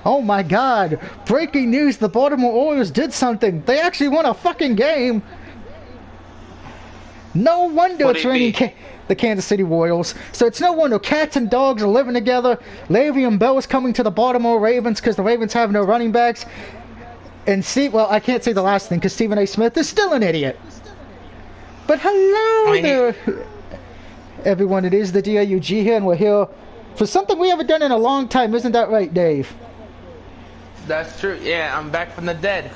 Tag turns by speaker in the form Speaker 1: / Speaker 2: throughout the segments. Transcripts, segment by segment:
Speaker 1: Oh my god! Breaking news, the Baltimore Orioles did something! They actually won a fucking game! No wonder it's raining the Kansas City Royals. So it's no wonder cats and dogs are living together. Le'Veon Bell is coming to the Baltimore Ravens because the Ravens have no running backs. And see, well, I can't say the last thing because Stephen A. Smith is still an idiot. But hello there, everyone. It is the DAUG here, and we're here for something we haven't done in a long time. Isn't that right, Dave?
Speaker 2: That's true. Yeah, I'm back from the dead.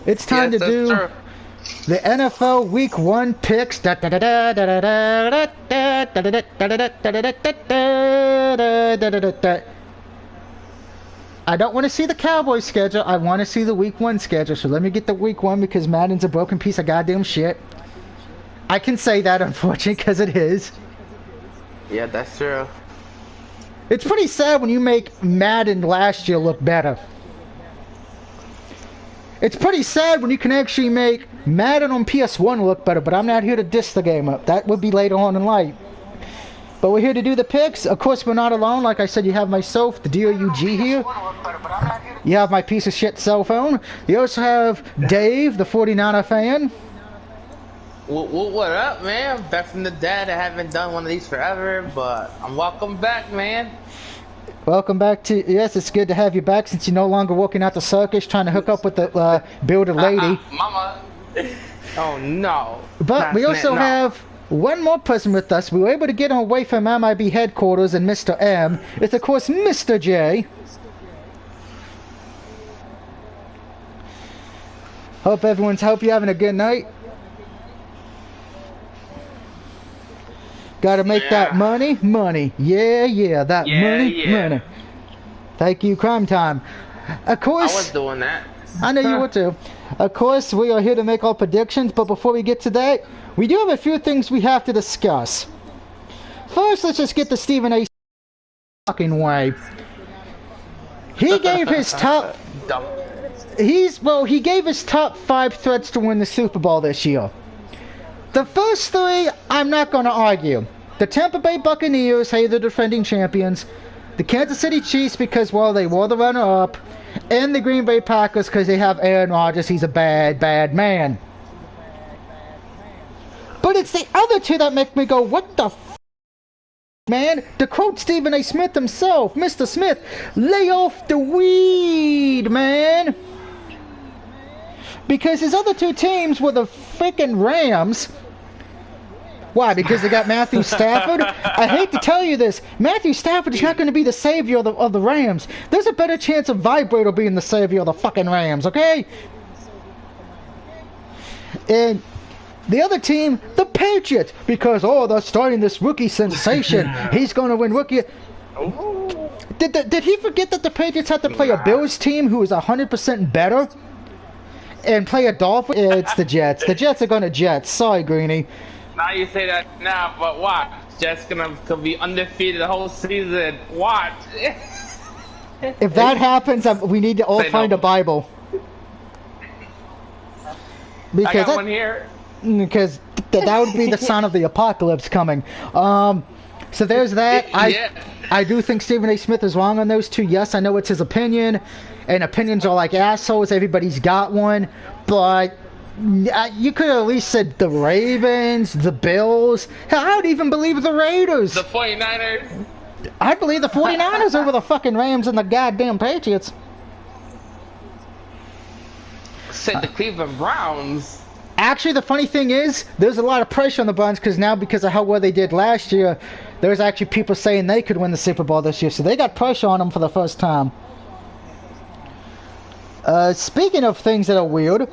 Speaker 1: It's time to do the NFL Week 1 picks. I don't want to see the Cowboys schedule. I want to see the Week 1 schedule. So let me get the Week 1 because Madden's a broken piece of goddamn shit. I can say that, unfortunately, because it is.
Speaker 2: Yeah, that's true.
Speaker 1: It's pretty sad when you make Madden last year look better. It's pretty sad when you can actually make Madden on PS1 look better, but I'm not here to diss the game up. That would be later on in life. But we're here to do the picks. Of course, we're not alone. Like I said, you have myself, the DOUG here. You have my piece of shit cell phone. You also have Dave, the 49er fan.
Speaker 2: What up, man? Back from the dead. I haven't done one of these forever, but I'm welcome back, man.
Speaker 1: Welcome back to... Yes, it's good to have you back since you're no longer working out the circus trying to hook up with the builder lady.
Speaker 2: Mama. Oh, no.
Speaker 1: But we also have one more person with us. We were able to get away from MIB headquarters and Mr. M. It's, of course, Mr. J. Hope you're having a good night. Gotta make that money. Yeah, that money. Thank you, Crime Time. Of course,
Speaker 2: I was doing that.
Speaker 1: I know you were too. Of course, we are here to make our predictions, but before we get to that, we do have a few things we have to discuss. First, let's just get the Stephen A. fucking way. He gave his top... he gave his top 5 threats to win the Super Bowl this year. The first 3, I'm not going to argue. The Tampa Bay Buccaneers, hey, they're defending champions. The Kansas City Chiefs, because, well, they were the runner-up. And the Green Bay Packers, because they have Aaron Rodgers. He's a bad, bad man. But it's the other 2 that make me go, what the f***, man? To quote Stephen A. Smith himself, Mr. Smith, lay off the weed, man. Because his other 2 teams were the freaking Rams. Why? Because they got Matthew Stafford? I hate to tell you this. Matthew Stafford is not going to be the savior of the Rams. There's a better chance of Vibrator being the savior of the fucking Rams, okay? And the other team, the Patriots. Because, they're starting this rookie sensation. He's going to win rookie... Did he forget that the Patriots had to play a Bills team who is 100% better? And play a Dolphin? It's the Jets. The Jets are going to Jets. Sorry, Greenie.
Speaker 2: Now you say that now, but watch. Jets gonna be undefeated the whole season. Watch.
Speaker 1: If that happens, we need to all find a Bible. Because
Speaker 2: I got one here.
Speaker 1: Because that would be the sign of the apocalypse coming. So there's that. I do think Stephen A. Smith is wrong on those 2. Yes, I know it's his opinion. And opinions are like assholes. Everybody's got one. But you could have at least said the Ravens, the Bills. Hell, I would even believe the Raiders.
Speaker 2: The 49ers.
Speaker 1: I'd believe the 49ers over the fucking Rams and the goddamn Patriots.
Speaker 2: Said the Cleveland Browns.
Speaker 1: Actually, the funny thing is, there's a lot of pressure on the Browns because of how well they did last year, there's actually people saying they could win the Super Bowl this year. So they got pressure on them for the first time. Speaking of things that are weird,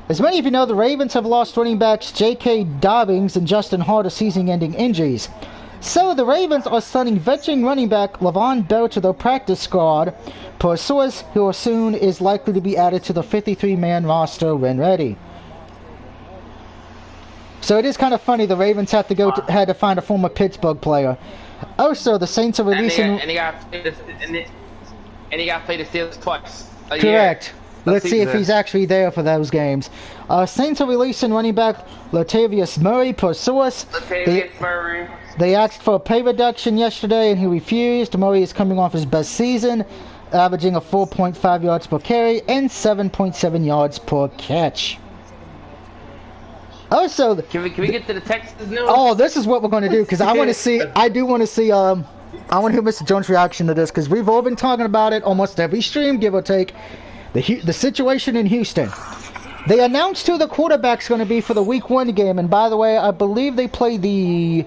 Speaker 1: as many of you know, the Ravens have lost running backs J.K. Dobbins and Justin Hart to season-ending injuries. So the Ravens are signing veteran running back Le'Veon Bell to their practice squad, per a source who soon is likely to be added to the 53-man roster when ready. So it is kind of funny the Ravens had to find a former Pittsburgh player. Also, the Saints are releasing...
Speaker 2: And he got to play the Steelers twice.
Speaker 1: Correct. Let's see if he's actually there for those games. Saints are releasing running back Latavius Murray per source. They asked for a pay reduction yesterday and he refused. Murray is coming off his best season. averaging a 4.5 yards per carry and 7.7 yards per catch. Also,
Speaker 2: can we get to the Texas news?
Speaker 1: Oh, this is what we're going to do, because I want to see, I want to hear Mr. Jones' reaction to this, because we've all been talking about it almost every stream, give or take, the situation in Houston. They announced who the quarterback's going to be for the Week 1 game, and by the way, I believe they play the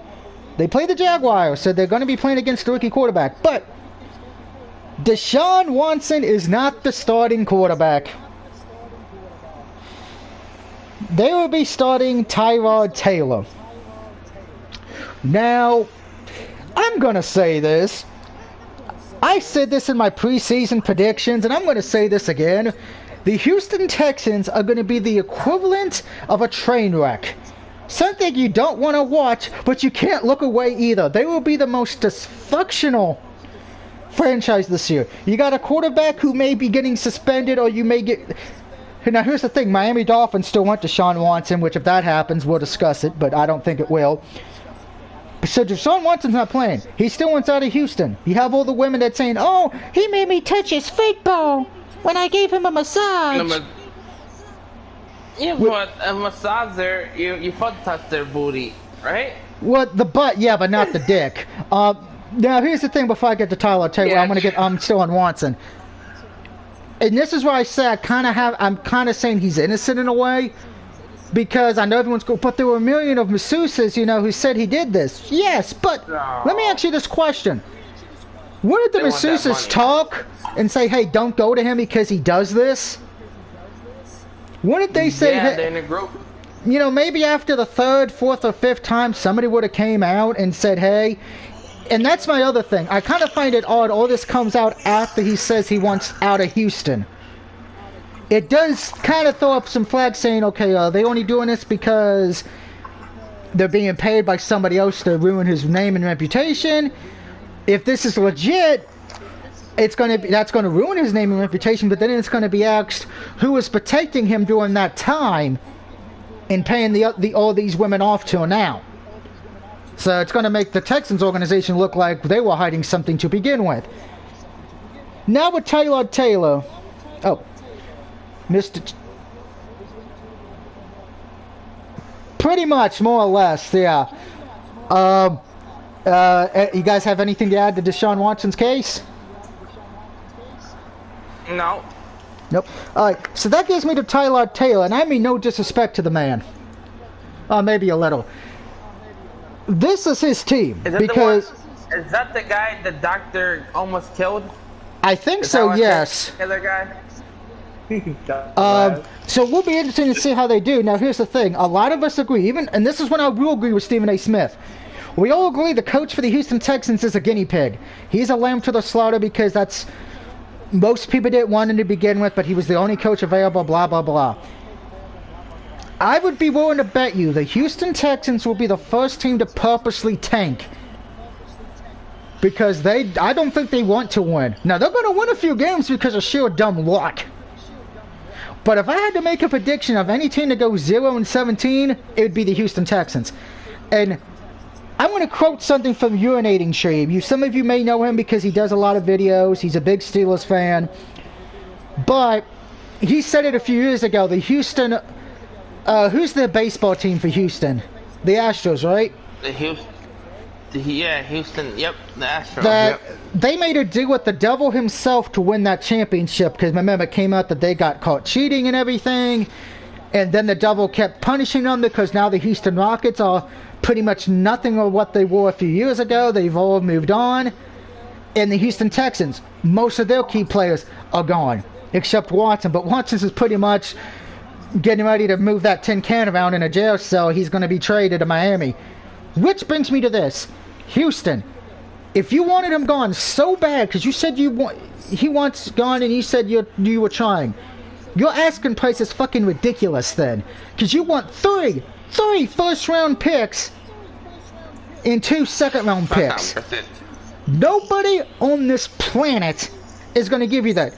Speaker 1: Jaguars, so they're going to be playing against the rookie quarterback, but Deshaun Watson is not the starting quarterback. They will be starting Tyrod Taylor. Now, I'm going to say this. I said this in my preseason predictions, and I'm going to say this again. The Houston Texans are going to be the equivalent of a train wreck. Something you don't want to watch, but you can't look away either. They will be the most dysfunctional franchise this year. You got a quarterback who may be getting suspended, or you may get... Now, here's the thing. Miami Dolphins still want Deshaun Watson, which if that happens, we'll discuss it, but I don't think it will. So Deshaun Watson's not playing. He still wants out of Houston. You have all the women that saying, oh, he made me touch his football when I gave him a massage.
Speaker 2: Yeah, but a massager, you fuck touch their booty, right?
Speaker 1: Well, the butt, yeah, but not the dick. Now, here's the thing before I get to Tyler Taylor. Yeah. I'm still on Watson. And this is where I say I'm kind of saying he's innocent in a way, because I know everyone's going, but there were a million of masseuses, who said he did this. Yes, but let me ask you this question. Wouldn't the masseuses talk and say, hey, don't go to him because he does this? Wouldn't they say,
Speaker 2: yeah, they're in a group.
Speaker 1: Maybe after the third, fourth, or fifth time, somebody would have came out and said, hey. And that's my other thing. I kind of find it odd all this comes out after he says he wants out of Houston. It does kind of throw up some flags saying, okay, are they only doing this because they're being paid by somebody else to ruin his name and reputation? If this is legit, that's going to ruin his name and reputation, but then it's going to be asked who was protecting him during that time and paying all these women off till now. So it's going to make the Texans organization look like they were hiding something to begin with. Now with Tyrod Taylor. Oh. Pretty much, more or less, yeah. You guys have anything to add to Deshaun Watson's case?
Speaker 2: No.
Speaker 1: Nope. Alright, so that gives me to Tyrod Taylor, and I mean no disrespect to the man. Maybe a little. This is his team, because...
Speaker 2: Is that the guy the doctor almost killed?
Speaker 1: I think so, yes.
Speaker 2: Killer guy?
Speaker 1: So we'll be interested to see how they do. Now, here's the thing. A lot of us agree, and this is when I will agree with Stephen A. Smith. We all agree the coach for the Houston Texans is a guinea pig. He's a lamb to the slaughter because that's... Most people didn't want him to begin with, but he was the only coach available, blah, blah, blah. I would be willing to bet you the Houston Texans will be the first team to purposely tank. Because I don't think they want to win. Now, they're going to win a few games because of sheer dumb luck. But if I had to make a prediction of any team to go 0-17, it would be the Houston Texans. And I'm going to quote something from Urinating Shame. Some of you may know him because he does a lot of videos. He's a big Steelers fan. But he said it a few years ago. The Houston... who's the baseball team for Houston? The Astros, right?
Speaker 2: Houston. Yep, the Astros.
Speaker 1: They made a deal with the devil himself to win that championship, because remember, it came out that they got caught cheating and everything, and then the devil kept punishing them because now the Houston Rockets are pretty much nothing of what they were a few years ago. They've all moved on. And the Houston Texans, most of their key players are gone, except Watson. But Watson is pretty much getting ready to move that tin can around in a jail cell. He's going to be traded to Miami. Which brings me to this. Houston, if you wanted him gone so bad, because you said he wants gone and you said you were trying, your asking price is fucking ridiculous then. Because you want three first-round picks and 2 second-round picks. Nobody on this planet is going to give you that.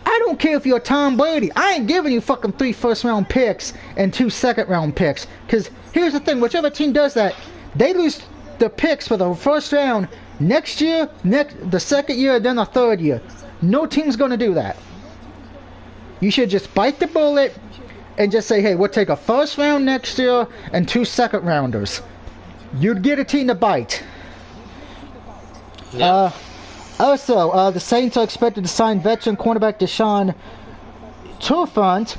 Speaker 1: I don't care if you're Tom Brady. I ain't giving you fucking 3 first-round picks and 2 second-round picks. Because here's the thing. Whichever team does that, they lose the picks for the first round next year, the second year, then the third year. No team's going to do that. You should just bite the bullet and just say, hey, we'll take a first round next year and 2 second rounders. You'd get a team to bite.
Speaker 2: Yeah.
Speaker 1: Also, the Saints are expected to sign veteran cornerback Deshaun Turfont.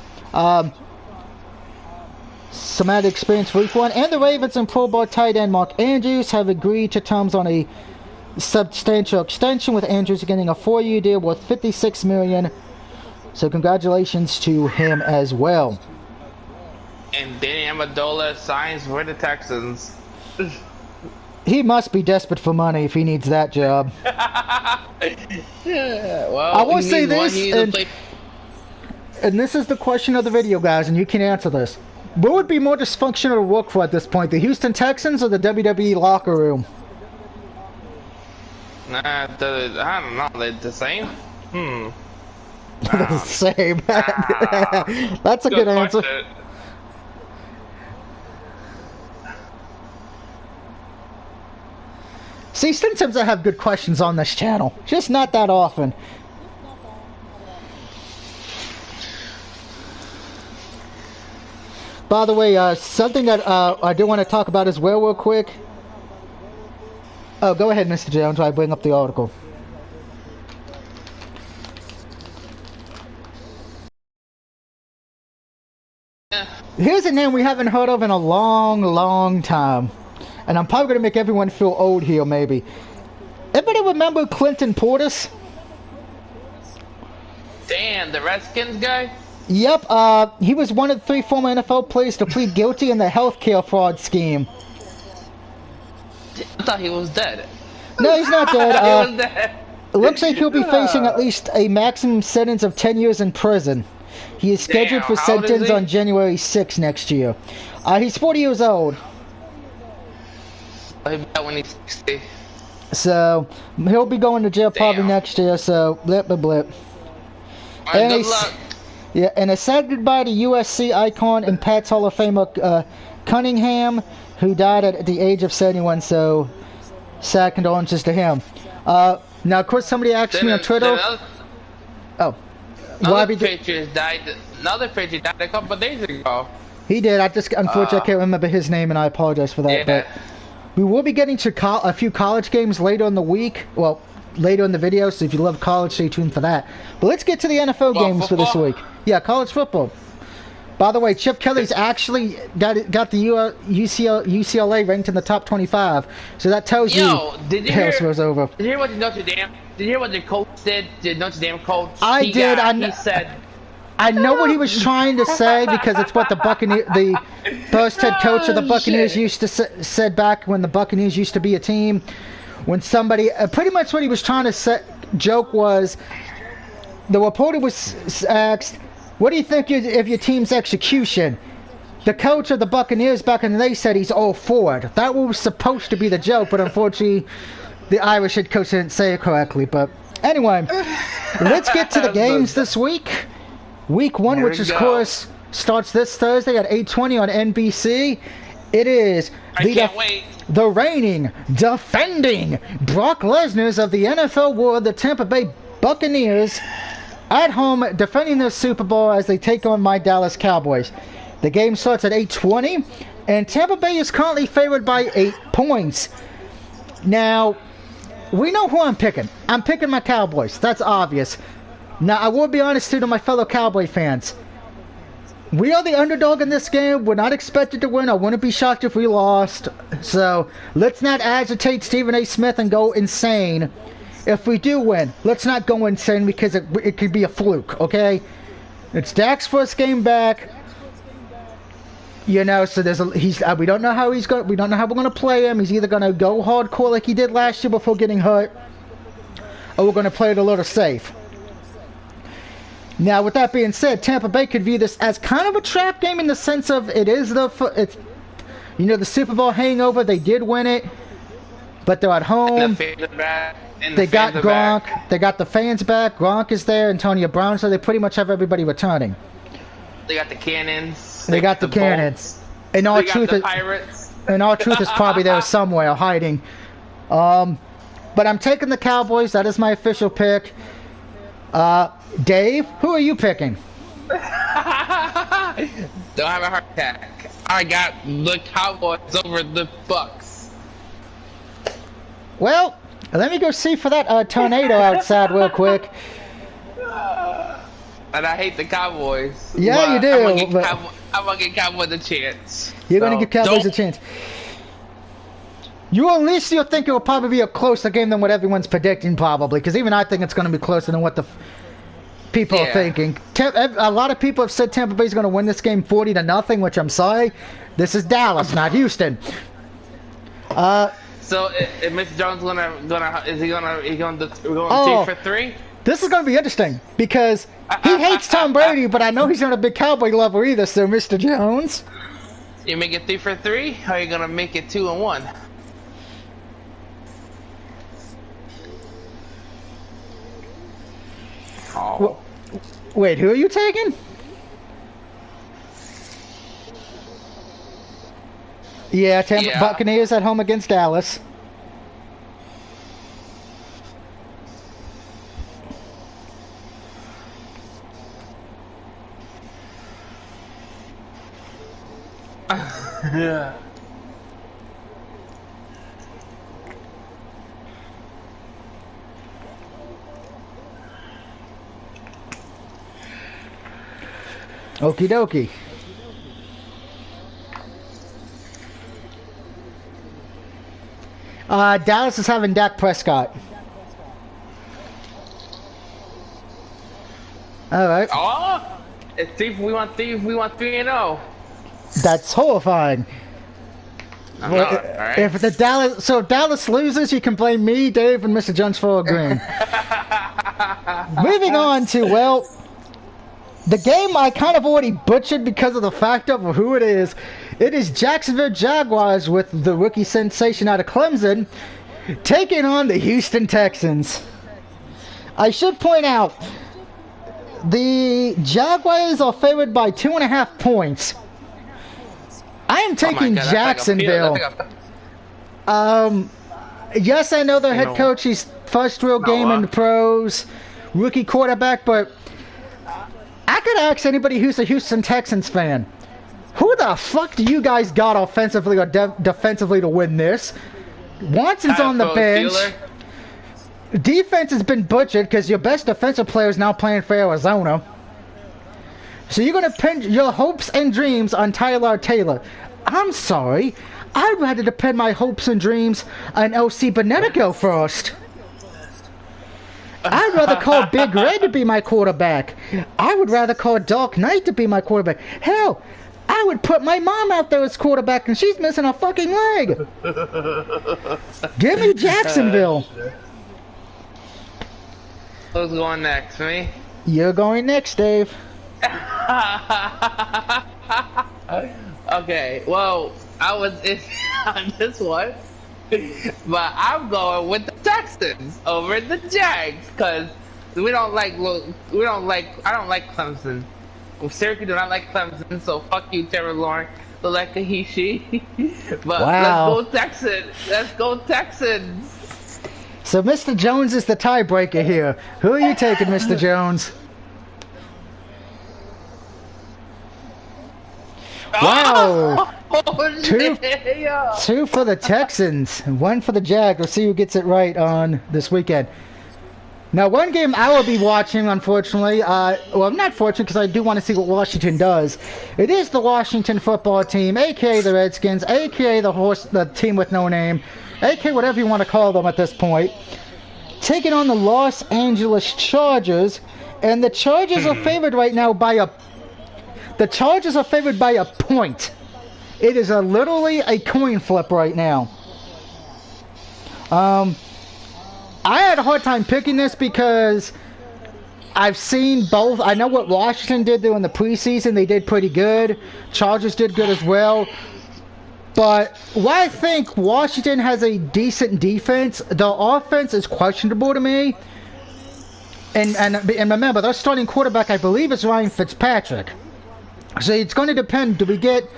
Speaker 1: Some added experience for week 1. And the Ravens and Pro Bowl tight end Mark Andrews have agreed to terms on a substantial extension, with Andrews getting a 4-year deal worth $56 million. So congratulations to him as well.
Speaker 2: And Danny Amendola signs for the Texans.
Speaker 1: He must be desperate for money if he needs that job.
Speaker 2: Yeah, well,
Speaker 1: I will say this, and this is the question of the video, guys, and you can answer this. What would be more dysfunctional to work for at this point, the Houston Texans or the WWE locker room?
Speaker 2: I don't know, they're the same?
Speaker 1: They're the same. That's a good answer. See, sometimes I have good questions on this channel. Just not that often. By the way, something that I do want to talk about as well real quick. Oh, go ahead, Mr. Jones, while I bring up the article. Here's a name we haven't heard of in a long, long time. And I'm probably going to make everyone feel old here, maybe. Everybody remember Clinton Portis?
Speaker 2: Damn, the Redskins guy?
Speaker 1: Yep, he was one of the 3 former NFL players to plead guilty in the healthcare fraud scheme.
Speaker 2: I thought he was dead.
Speaker 1: No, he's not dead.
Speaker 2: He was dead.
Speaker 1: It looks like he'll be facing at least a maximum sentence of 10 years in prison. He is scheduled for sentence on January 6th next year. He's 40 years old.
Speaker 2: He'll be out when he's 60.
Speaker 1: So, he'll be going to jail probably next year, so blip.
Speaker 2: Right,
Speaker 1: And
Speaker 2: good luck.
Speaker 1: yeah, and a sad goodbye to USC icon and Pats Hall of Famer Cunningham, who died at the age of 71, so sad condolences to him. Now, of course, somebody asked me on Twitter...
Speaker 2: Another Patriot died a couple of days ago.
Speaker 1: He did. Unfortunately, I can't remember his name, and I apologize for that.
Speaker 2: Yeah.
Speaker 1: But we will be getting to a few college games later in the week. Well, later in the video, so if you love college, stay tuned for that. But let's get to the NFL games for this week. Yeah, college football. By the way, Chip Kelly's actually got the UCLA ranked in the top 25. So that tells you
Speaker 2: did you
Speaker 1: Harrisburg's over.
Speaker 2: Did you hear what the Notre Dame? Did you hear what the coach did? The Notre Dame coach?
Speaker 1: I did.
Speaker 2: He said,
Speaker 1: I know what he was trying to say because it's what the first head coach of the Buccaneers used to said back when the Buccaneers used to be a team. When somebody, pretty much what he was trying to joke was, the reporter was asked, "What do you think of your team's execution?" The coach of the Buccaneers back in the day said he's all for it. That was supposed to be the joke, but unfortunately, the Irish head coach didn't say it correctly. But anyway, let's get to the games this week. Week 1, which of course starts this Thursday at 8:20 on NBC. It is the reigning, defending Brock Lesnar's of the NFL world, the Tampa Bay Buccaneers, at home defending their Super Bowl as they take on my Dallas Cowboys. The game starts at 8:20, and Tampa Bay is currently favored by 8 points. Now, we know who I'm picking. I'm picking my Cowboys. That's obvious. Now, I will be honest too to my fellow Cowboy fans. We are the underdog in this game. We're not expected to win. I wouldn't be shocked if we lost. So, let's not agitate Stephen A. Smith and go insane. If we do win, let's not go insane because it could be a fluke, okay? It's Dak's first game back. You know, so we don't know how we don't know how we're gonna play him. He's either gonna go hardcore like he did last year before getting hurt, or we're gonna play it a little safe. Now, with that being said, Tampa Bay could view this as kind of a trap game in the sense of it's the Super Bowl hangover. They did win it, but they're at home. They got Gronk. They got the fans back. Gronk is there. Antonio Brown. So they pretty much have everybody returning.
Speaker 2: They got the cannons.
Speaker 1: They got the cannons. In all truth, is probably there somewhere hiding. But I'm taking the Cowboys. That is my official pick. Dave, who are you picking?
Speaker 2: Don't have a heart attack. I got the Cowboys over the Bucks.
Speaker 1: Well, let me go see for that tornado outside real quick.
Speaker 2: And I hate the Cowboys.
Speaker 1: Yeah, you do.
Speaker 2: I'm gonna give Cowboys a chance.
Speaker 1: You're gonna give Cowboys a chance. You at least you'll think it will probably be a closer game than what everyone's predicting, probably, because even I think it's going to be closer than what the people are thinking. A lot of people have said Tampa Bay's going to win this game 40-0, which I'm sorry. This is Dallas, not Houston.
Speaker 2: So, is Mr. Jones going 2 for 3?
Speaker 1: This is going to be interesting because he hates Tom Brady, but I know he's not a big Cowboy lover either. So, Mr. Jones,
Speaker 2: you make it 3 for 3, or are you going to make it 2 and 1? Oh.
Speaker 1: Wait, who are you taking? Yeah, Tampa Buccaneers at home against Dallas.
Speaker 2: Yeah.
Speaker 1: Okie dokie. Dallas is having Dak Prescott. All right.
Speaker 2: Oh, it's thief. We want 3-0.
Speaker 1: That's horrifying.
Speaker 2: Right.
Speaker 1: If Dallas loses, you can blame me, Dave, and Mr. Jones for agreeing. Moving on to the game I kind of already butchered because of the fact of who it is. It is Jacksonville Jaguars with the rookie sensation out of Clemson taking on the Houston Texans. I should point out, the Jaguars are favored by 2.5 points. I am taking Jacksonville. Yes, I know their head coach, he's first real game in the pros, rookie quarterback, but I could ask anybody who's a Houston Texans fan, who the fuck do you guys got offensively or defensively to win this? Watson's on the bench. Defense has been butchered because your best defensive player is now playing for Arizona. So you're going to pin your hopes and dreams on Tyler Taylor. I'm sorry. I'd rather depend my hopes and dreams on LC Benedico first. I'd rather call Big Red to be my quarterback. I would rather call Dark Knight to be my quarterback. Hell, I would put my mom out there as quarterback and she's missing a fucking leg. Give me Jacksonville.
Speaker 2: Who's going next, me?
Speaker 1: You're going next, Dave.
Speaker 2: Okay, well, I was in on this one, but I'm going with the Texans over the Jags because I don't like Clemson. Well, Syracuse do not like Clemson, so fuck you, Trevor Lawrence. Look like a he/she. But
Speaker 1: wow.
Speaker 2: Let's go Texans. Let's go Texans.
Speaker 1: So Mr. Jones is the tiebreaker here. Who are you taking, Mr. Jones? Wow! Two for the Texans, and 1 for the Jags. We'll see who gets it right on this weekend. Now, one game I will be watching, unfortunately, well, not fortunate because I do want to see what Washington does. It is the Washington football team, a.k.a. the Redskins, a.k.a. the team with no name, a.k.a. whatever you want to call them at this point, taking on the Los Angeles Chargers, and the Chargers are favored right now by a point. It is literally a coin flip right now. I had a hard time picking this because I've seen both. I know what Washington did during the preseason. They did pretty good. Chargers did good as well. But while I think Washington has a decent defense, the offense is questionable to me. And remember, their starting quarterback, I believe, is Ryan Fitzpatrick. So it's going to depend. Do we get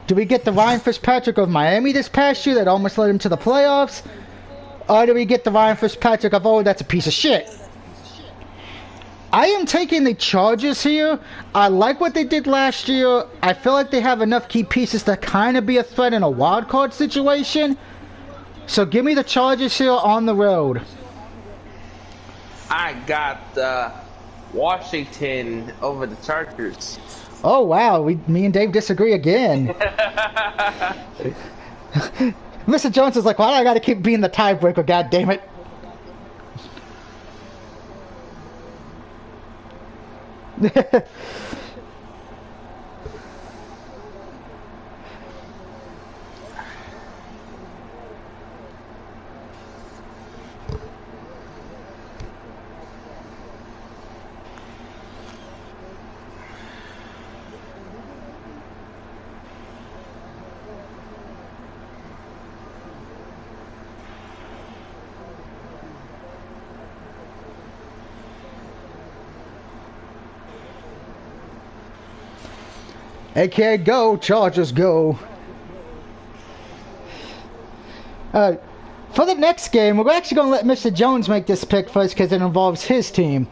Speaker 1: the Ryan Fitzpatrick of Miami this past year that almost led him to the playoffs? Or do we get the Ryan Fitzpatrick of, oh, that's a piece of shit? I am taking the Chargers here. I like what they did last year. I feel like they have enough key pieces to kind of be a threat in a wild card situation. So give me the Chargers here on the road.
Speaker 2: I got Washington over the Chargers.
Speaker 1: Oh wow, me and Dave disagree again. Mr. Jones is like, why do I got to keep being the tiebreaker? God damn it! AKA go, Chargers go. For the next game, we're actually going to let Mr. Jones make this pick first because it involves his team.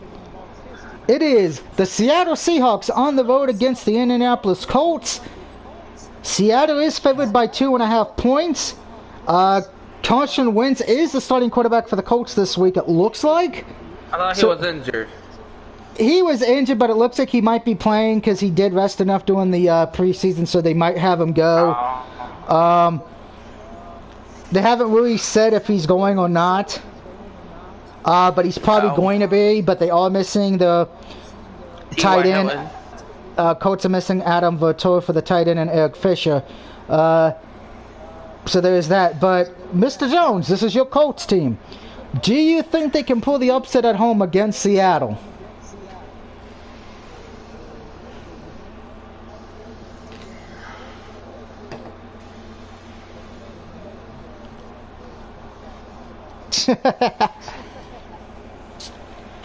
Speaker 1: It is the Seattle Seahawks on the road against the Indianapolis Colts. Seattle is favored by 2.5 points. Carson Wentz is the starting quarterback for the Colts this week, it looks like.
Speaker 2: I thought he was injured.
Speaker 1: He was injured, but it looks like he might be playing because he did rest enough during the preseason, so they might have him go. They haven't really said if he's going or not, but he's probably going to be, but they are missing the tight end. Colts are missing Adam Vertor for the tight end and Eric Fisher. So there's that. But, Mr. Jones, this is your Colts team. Do you think they can pull the upset at home against Seattle?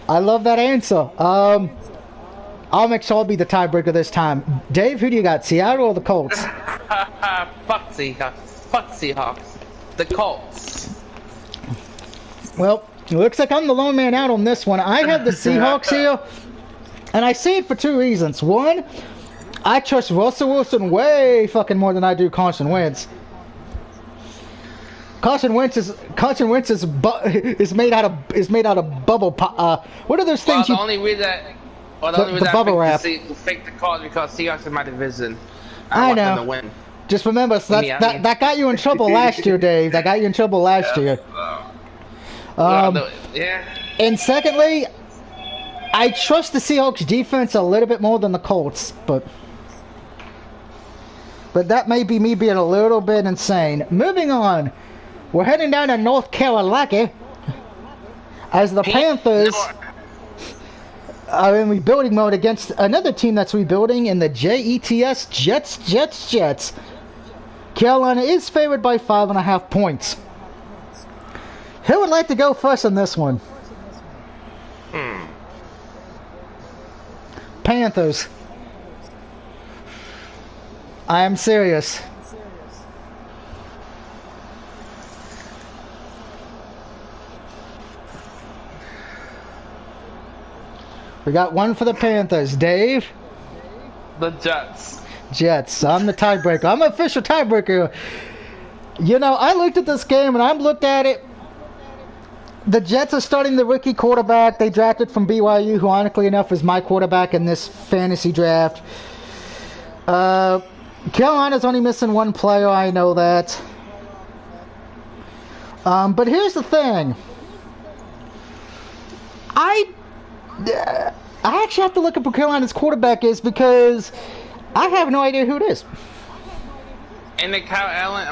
Speaker 1: I love that answer. I'll make sure I'll be the tiebreaker this time. Dave, who do you got, Seattle or the Colts?
Speaker 2: Fuck Seahawks. Fuck Seahawks. The Colts.
Speaker 1: Well, it looks like I'm the lone man out on this one. I have the Seahawks here, and I see it for two reasons. One, I trust Russell Wilson way fucking more than I do Carson Wentz. Carson Wentz is made out of bubble pop. What are those things?
Speaker 2: The only reason
Speaker 1: the bubble wrap.
Speaker 2: Fake the call because Seahawks in my division.
Speaker 1: I know.
Speaker 2: Want them to win.
Speaker 1: Just remember, that got you in trouble last year, Dave. That got you in trouble last year.
Speaker 2: Yeah.
Speaker 1: And secondly, I trust the Seahawks defense a little bit more than the Colts, but that may be me being a little bit insane. Moving on. We're heading down to North Carolina as the Panthers are in rebuilding mode against another team that's rebuilding in the Jets. Carolina is favored by 5.5 points. Who would like to go first on this one? Panthers. I am serious. We got one for the Panthers. Dave?
Speaker 2: The Jets.
Speaker 1: Jets. I'm the tiebreaker. I'm an official tiebreaker. You know, I looked at this game and I looked at it. The Jets are starting the rookie quarterback they drafted from BYU, who ironically enough is my quarterback in this fantasy draft. Carolina's only missing one player, I know that. But here's the thing. I actually have to look up who Carolina's quarterback is because I have no idea who it is.
Speaker 2: Ain't it Kyle Allen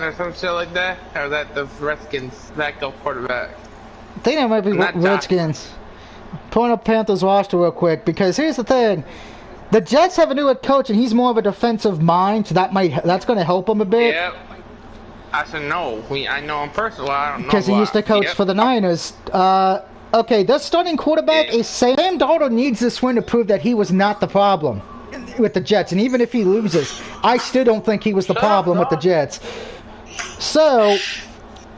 Speaker 2: or some shit like that? Or is that the Redskins backup quarterback?
Speaker 1: I think that might be Redskins. Pulling up Panthers roster real quick because here's the thing. The Jets have a new head coach and he's more of a defensive mind, so that's going to help him a bit.
Speaker 2: Yep. I should know. I know him personally. I don't know.
Speaker 1: Because he used to coach for the Niners. Okay, the starting quarterback is Sam Darnold needs this win to prove that he was not the problem with the Jets. And even if he loses, I still don't think he was the problem with the Jets. So,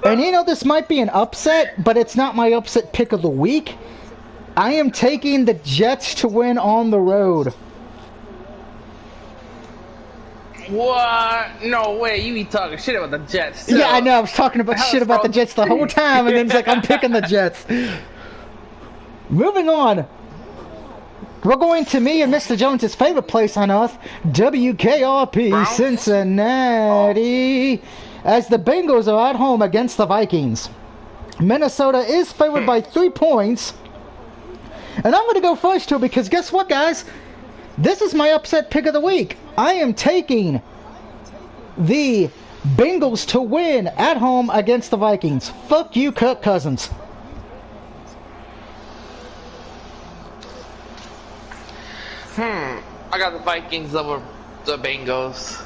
Speaker 1: and you know, this might be an upset, but it's not my upset pick of the week. I am taking the Jets to win on the road.
Speaker 2: What? No way, you be talking shit about the Jets. Too.
Speaker 1: Yeah, I know. I was talking about shit about the Jets the whole time, and then it's like, I'm picking the Jets. Moving on. We're going to me and Mr. Jones' favorite place on earth, WKRP
Speaker 2: Browns?
Speaker 1: Cincinnati, as the Bengals are at home against the Vikings. Minnesota is favored by 3 points. And I'm going to go first, too, because guess what, guys? This is my upset pick of the week. I am taking the Bengals to win at home against the Vikings. Fuck you, Kirk Cousins.
Speaker 2: I got the Vikings over the Bengals.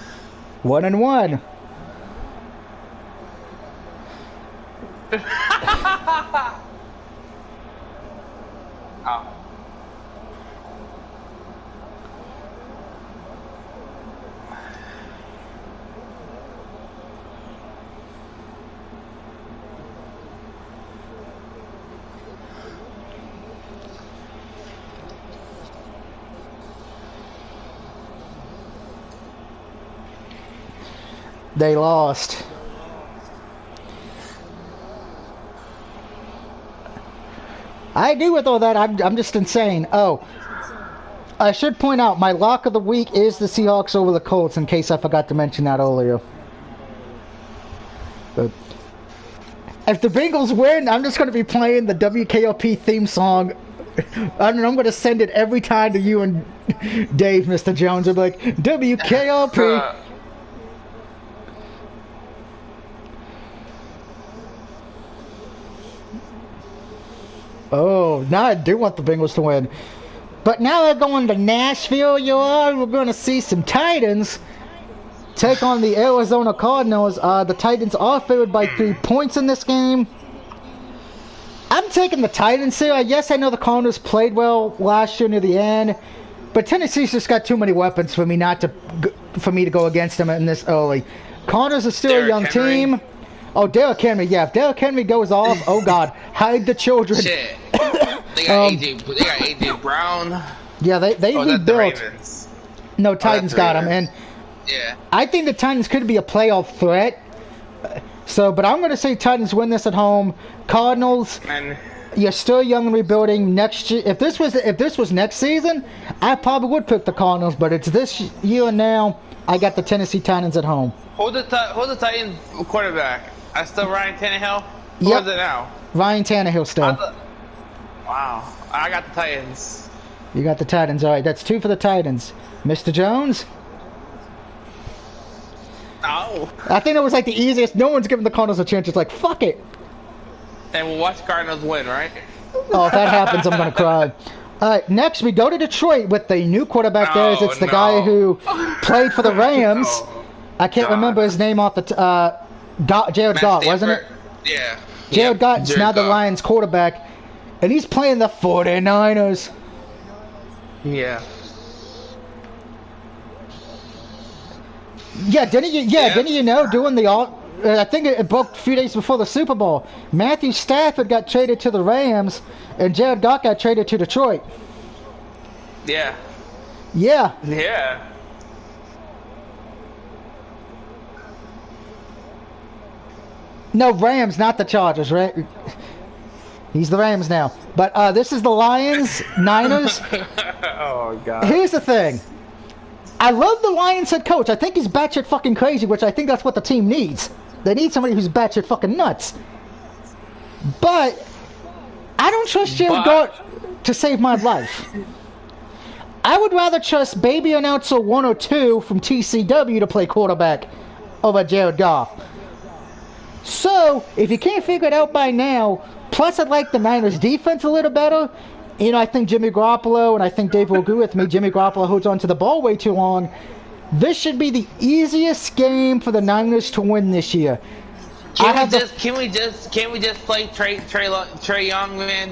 Speaker 1: 1-1.
Speaker 2: Oh.
Speaker 1: They lost. I agree with all that. I'm just insane. Oh, I should point out my lock of the week is the Seahawks over the Colts, in case I forgot to mention that earlier. But if the Bengals win, I'm just going to be playing the WKOP theme song. I don't know, I'm going to send it every time to you and Dave, Mr. Jones. I'm like, WKOP. Oh, now I do want the Bengals to win. But now they're going to Nashville, we're going to see some Titans take on the Arizona Cardinals. The Titans are favored by 3 points in this game. I'm taking the Titans here. Yes, I know the Cardinals played well last year near the end, but Tennessee's just got too many weapons for me to go against them in this early. Cardinals are still a young team. Oh, Derrick Henry, yeah. If Derrick Henry goes off, oh God, hide the children.
Speaker 2: Shit. They got AJ Brown.
Speaker 1: Yeah, they rebuilt.
Speaker 2: The Ravens?
Speaker 1: No, Titans got him, and
Speaker 2: yeah,
Speaker 1: I think the Titans could be a playoff threat. So, but I'm going to say Titans win this at home. Cardinals, you're still young and rebuilding. Next year, if this was next season, I probably would pick the Cardinals. But it's this year now. I got the Tennessee Titans at home.
Speaker 2: Who's the Titans quarterback? I still Ryan Tannehill. Who is it now?
Speaker 1: Ryan Tannehill still.
Speaker 2: Wow, I got the Titans.
Speaker 1: You got the Titans. All right, that's 2 for the Titans. Mr. Jones.
Speaker 2: Oh.
Speaker 1: I think it was like the easiest. No one's giving the Cardinals a chance. It's like, fuck it.
Speaker 2: And we'll watch Cardinals win, right?
Speaker 1: Oh, if that happens, I'm going to cry. All right, next we go to Detroit with the new quarterback there. It's the guy who played for the Rams. I can't remember his name off the Jared Goff, wasn't it?
Speaker 2: Yeah.
Speaker 1: Jared Goff's now the Lions quarterback, and he's playing the 49ers.
Speaker 2: Yeah.
Speaker 1: Yeah, didn't you know, doing the I think it broke a few days before the Super Bowl. Matthew Stafford got traded to the Rams, and Jared Goff got traded to Detroit.
Speaker 2: Yeah.
Speaker 1: Yeah.
Speaker 2: Yeah.
Speaker 1: No, Rams, not the Chargers, right? He's the Rams now. But this is the Lions, Niners.
Speaker 2: Oh, God.
Speaker 1: Here's the thing. I love the Lions head coach. I think he's batshit fucking crazy, which I think that's what the team needs. They need somebody who's batshit fucking nuts. But I don't trust Jared Goff to save my life. I would rather trust Baby Announcer 102 from TCW to play quarterback over Jared Goff. So, if you can't figure it out by now, plus I'd like the Niners defense a little better. You know, I think Jimmy Garoppolo, and I think Dave will agree with me, Jimmy Garoppolo holds on to the ball way too long. This should be the easiest game for the Niners to win this year.
Speaker 2: Can we just play Trey Young, man?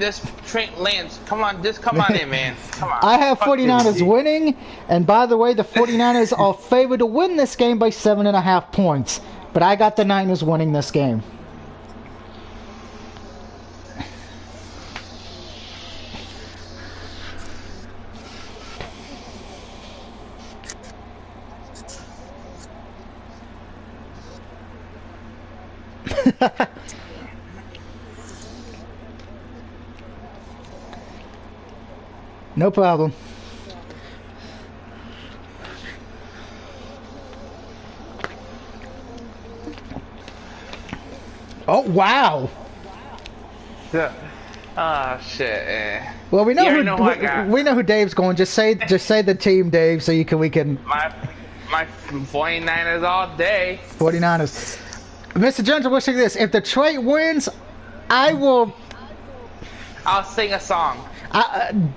Speaker 2: Lance, come on in, man. Come on.
Speaker 1: I have 49ers winning, and by the way, the 49ers are favored to win this game by 7.5 points. But I got the Niners winning this game. No problem. Oh wow!
Speaker 2: Yeah. Ah, shit.
Speaker 1: Well, we know
Speaker 2: You
Speaker 1: who
Speaker 2: already know who I got.
Speaker 1: we know who Dave's going. Just say the team, Dave, so we can
Speaker 2: My 49ers all day.
Speaker 1: 49ers. Mr. Jones, will say this: if Detroit wins, I will.
Speaker 2: I'll sing a song.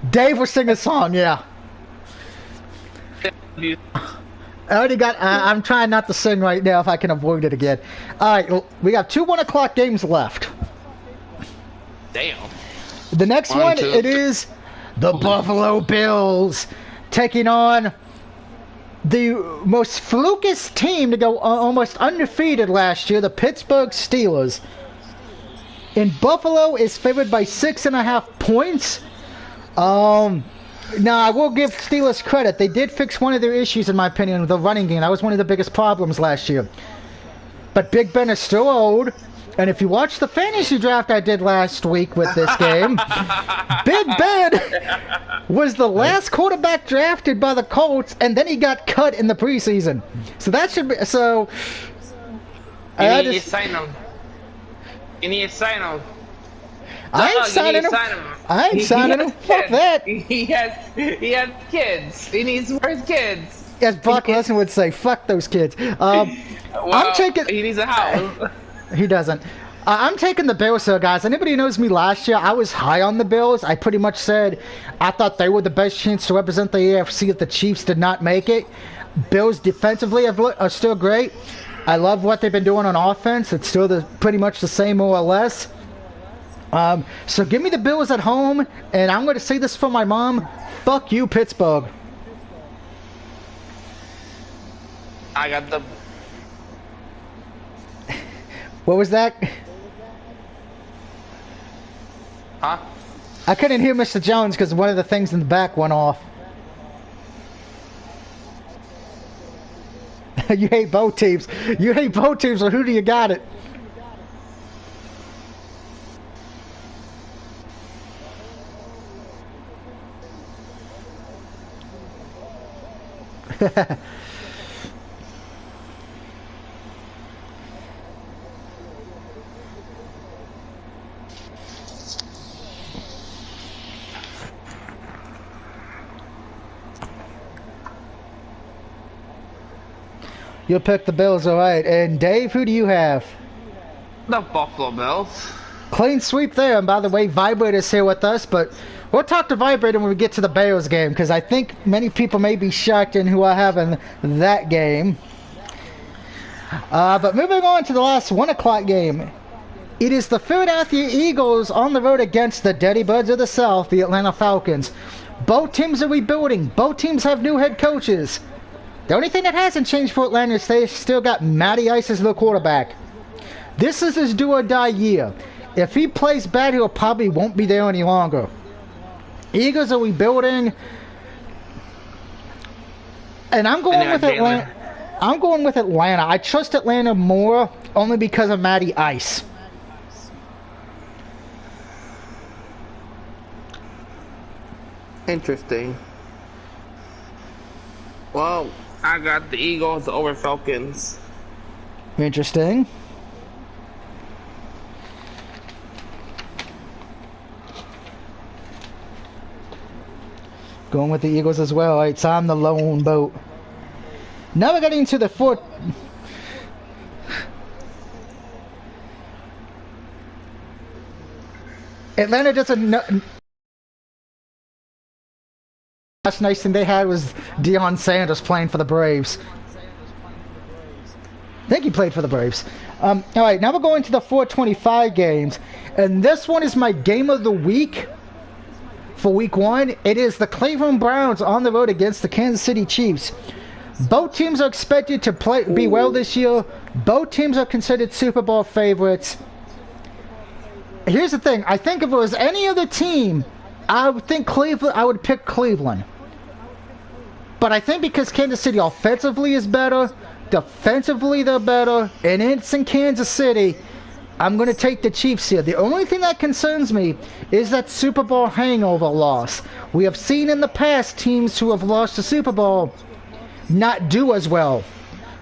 Speaker 1: Dave will sing a song. Yeah. I already got. I'm trying not to sing right now if I can avoid it again. All right, we have 2 1 o'clock games left.
Speaker 2: Damn.
Speaker 1: The next one, it is the Buffalo Bills taking on the most flukiest team to go almost undefeated last year, the Pittsburgh Steelers. And Buffalo is favored by 6.5 points. Now, I will give Steelers credit. They did fix one of their issues, in my opinion, with the running game. That was one of the biggest problems last year. But Big Ben is still old. And if you watch the fantasy draft I did last week with this game, Big Ben was the last quarterback drafted by the Colts, and then he got cut in the preseason. So that should be... So...
Speaker 2: You need to sign him. You need to sign him.
Speaker 1: I ain't signing him. I ain't signing him. Fuck that.
Speaker 2: He has kids. He needs more kids.
Speaker 1: As Brock Lesnar would say, fuck those kids.
Speaker 2: Well,
Speaker 1: I'm taking...
Speaker 2: He needs a house.
Speaker 1: He doesn't. I'm taking the Bills, so guys. Anybody who knows me last year, I was high on the Bills. I pretty much said I thought they were the best chance to represent the AFC if the Chiefs did not make it. Bills defensively are still great. I love what they've been doing on offense. It's still pretty much the same, more or less. So give me the Bills at home, and I'm going to say this for my mom. Fuck you, Pittsburgh.
Speaker 2: I got the...
Speaker 1: What was that?
Speaker 2: Huh?
Speaker 1: I couldn't hear Mr. Jones because one of the things in the back went off. You hate both teams. You hate both teams, so who do you got it? You'll pick the Bills, all right. And Dave, who do you have?
Speaker 2: The Buffalo Bills.
Speaker 1: Clean sweep there. And by the way, Vibrator's here with us, but we'll talk to Vibrator when we get to the Bills game, because I think many people may be shocked in who I have in that game. But moving on to the last 1 o'clock game. It is the Philadelphia Eagles on the road against the Dirty Birds of the South, the Atlanta Falcons. Both teams are rebuilding. Both teams have new head coaches. The only thing that hasn't changed for Atlanta is they still got Matty Ice as the quarterback. This is his do or die year. If he plays bad, he probably won't be there any longer. Eagles are rebuilding. And I'm going with Atlanta. I'm going with Atlanta. I trust Atlanta more only because of Matty Ice.
Speaker 2: Interesting. Well, I got the Eagles over Falcons.
Speaker 1: Interesting. Going with the Eagles as well. Right, so I'm the lone boat. Now we're getting to the fourth. Atlanta doesn't know. Last nice thing they had was Deion Sanders playing for the Braves. I think he played for the Braves. All right, now we're going to the 425 games, and this one is my game of the week for week 1. It is the Cleveland Browns on the road against the Kansas City Chiefs. Both teams are expected to be well this year. Both teams are considered Super Bowl favorites. Here's the thing. I think if it was any other team, I would think Cleveland. I would pick Cleveland. But I think because Kansas City offensively is better, defensively they're better, and it's in Kansas City, I'm going to take the Chiefs here. The only thing that concerns me is that Super Bowl hangover loss. We have seen in the past teams who have lost the Super Bowl not do as well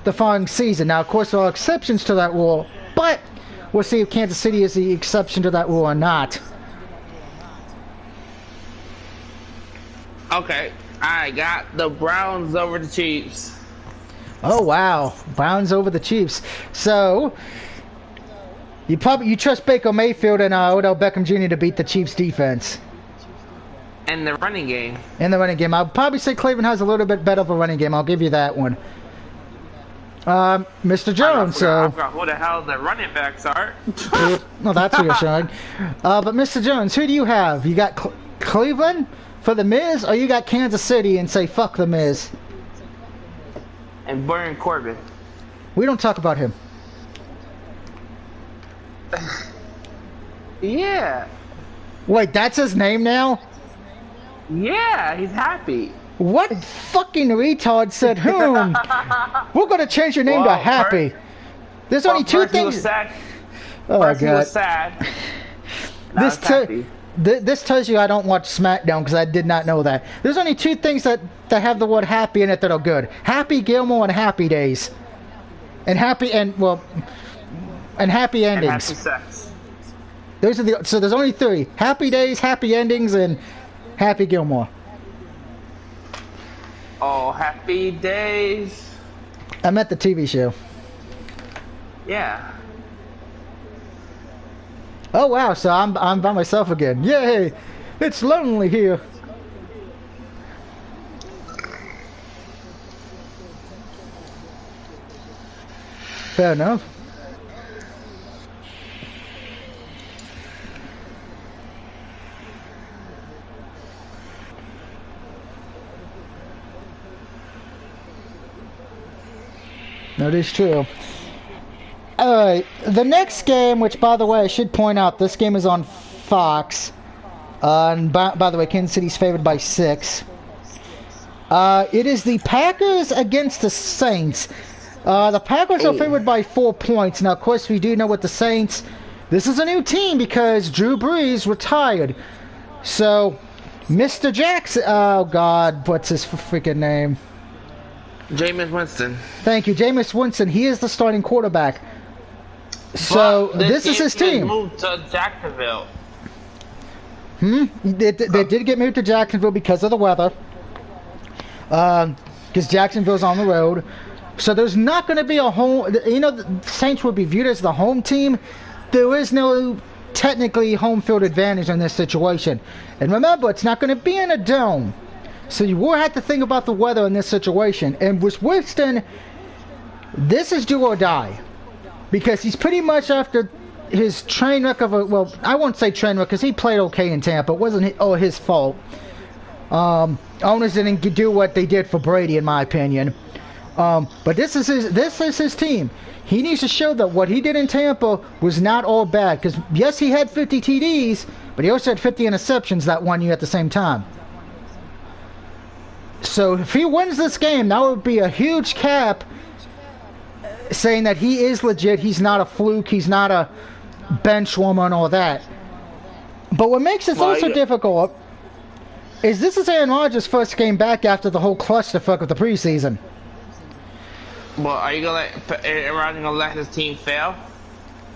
Speaker 1: the following season. Now, of course, there are exceptions to that rule, but we'll see if Kansas City is the exception to that rule or not.
Speaker 2: Okay, I got the Browns over the Chiefs.
Speaker 1: Oh, wow. Browns over the Chiefs. So, you trust Baker Mayfield and Odell Beckham Jr. to beat the Chiefs defense.
Speaker 2: And the running game.
Speaker 1: In the running game. I'll probably say Cleveland has a little bit better of a running game. I'll give you that one. Mr. Jones,
Speaker 2: I forgot who the hell the running backs are.
Speaker 1: Well, that's reassuring. But Mr. Jones, who do you have? You got Cleveland for the Miz, or you got Kansas City and say fuck the Miz?
Speaker 2: And Baron Corbin.
Speaker 1: We don't talk about him.
Speaker 2: Yeah.
Speaker 1: Wait, that's his name now?
Speaker 2: Yeah, he's happy.
Speaker 1: What fucking retard said whom? We're gonna change your name to Happy. There's only two
Speaker 2: first
Speaker 1: things.
Speaker 2: He was sad.
Speaker 1: Oh
Speaker 2: First
Speaker 1: god.
Speaker 2: he was sad. Now he's happy.
Speaker 1: This tells you I don't watch SmackDown because I did not know that. There's only two things that have the word happy in it that are good. Happy Gilmore and Happy Days. And happy endings.
Speaker 2: And happy sex.
Speaker 1: Those are so there's only three. Happy Days, Happy Endings, and Happy Gilmore.
Speaker 2: Oh, Happy Days.
Speaker 1: I meant the TV show.
Speaker 2: Yeah.
Speaker 1: Oh wow, so I'm by myself again. Yay! It's lonely here. Fair enough. That is true. Alright, the next game, which by the way I should point out, this game is on Fox. And by the way, Kansas City's favored by 6. It is the Packers against the Saints. The Packers are favored by 4 points. Now, of course, we do know with the Saints, this is a new team because Drew Brees retired. So, Mr. Jackson, oh God, what's his freaking name?
Speaker 2: Jameis Winston.
Speaker 1: Thank you, Jameis Winston. He is the starting quarterback. So this is his team.
Speaker 2: Moved to Jacksonville.
Speaker 1: They did get moved to Jacksonville because of the weather. Because Jacksonville's on the road. So there's not going to be a home. You know, the Saints would be viewed as the home team. There is no technically home field advantage in this situation. And remember, it's not going to be in a dome. So you will have to think about the weather in this situation. And with Winston, this is do or die. Because he's pretty much after his train wreck of a... Well, I won't say train wreck because he played okay in Tampa. It wasn't his fault. Owners didn't do what they did for Brady, in my opinion. But this is his team. He needs to show that what he did in Tampa was not all bad. Because, yes, he had 50 TDs, but he also had 50 interceptions that 1 year at the same time. So if he wins this game, that would be a huge cap saying that he is legit, he's not a fluke, he's not a bench warmer and all that. But what makes this also difficult is this is Aaron Rodgers' first game back after the whole clusterfuck of the preseason.
Speaker 2: Well, are you going to let Aaron Rodgers let his team fail?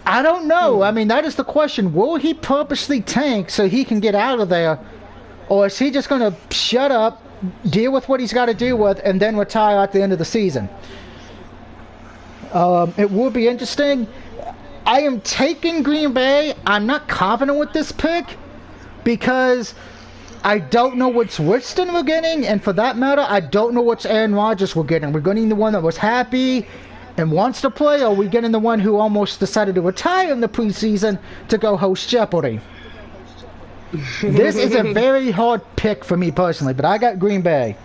Speaker 1: I don't know. I mean, that is the question. Will he purposely tank so he can get out of there? Or is he just going to shut up, deal with what he's got to deal with, and then retire at the end of the season? It will be interesting. I am taking Green Bay. I'm not confident with this pick because I don't know which Winston we're getting, and for that matter, I don't know which Aaron Rodgers we're getting. We're getting the one that was happy and wants to play, or are we getting the one who almost decided to retire in the preseason to go host Jeopardy? This is a very hard pick for me personally, but I got Green Bay.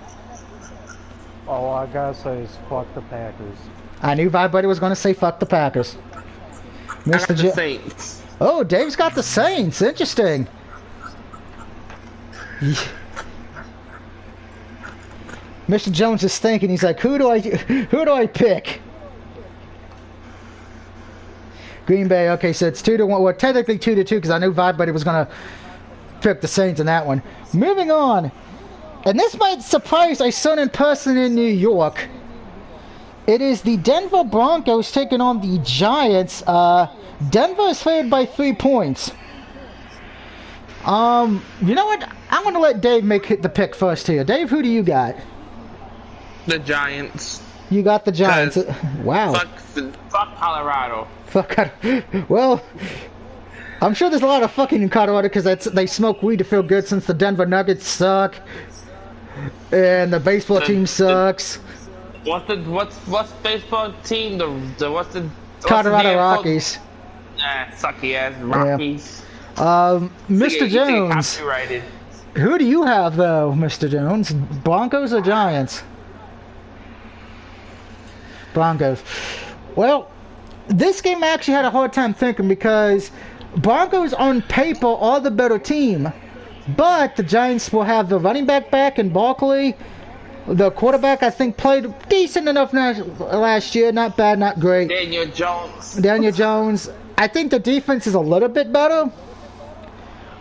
Speaker 3: All I gotta say is fuck the Packers.
Speaker 1: I knew everybody was going to say fuck the Packers.
Speaker 2: Mr. The Saints.
Speaker 1: Oh, Dave's got the Saints. Interesting. Mr. Jones is thinking. He's like, who do I pick? Green Bay. Okay, so it's 2-1. Well, technically 2-2 because I knew Vibe Buddy was gonna pick the Saints in that one. Moving on, and this might surprise a certain person in New York. It is the Denver Broncos taking on the Giants. Denver is favored by 3 points. You know what? I'm gonna let Dave make the pick first here. Dave, who do you got?
Speaker 2: The Giants.
Speaker 1: You got the Giants. Wow.
Speaker 2: Fuck Colorado.
Speaker 1: Fuck. Well, I'm sure there's a lot of fucking in Colorado because they smoke weed to feel good since the Denver Nuggets suck and the baseball team sucks.
Speaker 2: What's baseball team?
Speaker 1: Colorado Rockies.
Speaker 2: Sucky ass Rockies.
Speaker 1: Yeah. Mr. Jones. Who do you have though, Mr. Jones? Broncos or Giants? Broncos. Well, this game I actually had a hard time thinking because Broncos on paper are the better team, but the Giants will have the running back and Barkley. The quarterback, I think, played decent enough last year. Not bad, not great.
Speaker 2: Daniel Jones.
Speaker 1: I think the defense is a little bit better.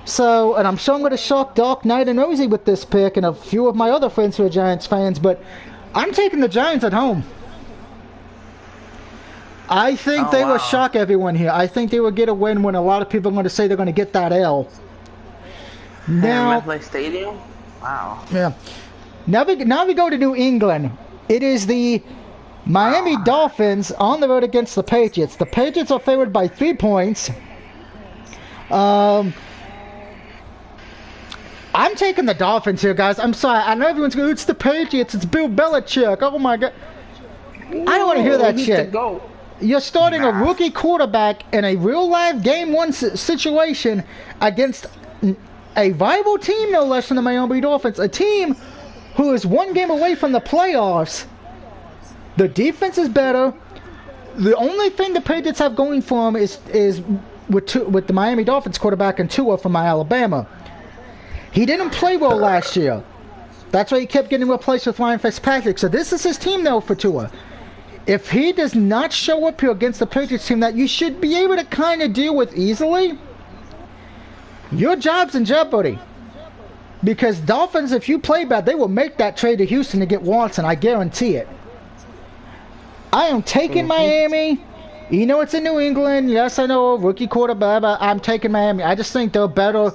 Speaker 1: So, and I'm sure I'm going to shock Dark Knight and Rosie with this pick and a few of my other friends who are Giants fans, but I'm taking the Giants at home. I think they will shock everyone here. I think they will get a win when a lot of people are going to say they're going to get that L. Now,
Speaker 2: MetLife Stadium? Wow.
Speaker 1: Yeah. Now we go to New England. It is the Miami Dolphins on the road against the Patriots. The Patriots are favored by 3 points. I'm taking the Dolphins here, guys. I'm sorry. I know everyone's going, it's the Patriots. It's Bill Belichick. Oh, my God. I don't want to hear that shit. You're starting a rookie quarterback in a real-life Game 1 situation against a rival team, no less than the Miami Dolphins. A team who is 1 game away from the playoffs. The defense is better. The only thing the Patriots have going for them is with the Miami Dolphins quarterback and Tua from Alabama. He didn't play well last year. That's why he kept getting replaced with Ryan Fitzpatrick. So this is his team, though, for Tua. If he does not show up here against the Patriots team that you should be able to kind of deal with easily, your job's in jeopardy. Because Dolphins, if you play bad, they will make that trade to Houston to get Watson. I guarantee it. I am taking Miami. You know it's in New England. Yes, I know, rookie quarterback, but I'm taking Miami. I just think they're better.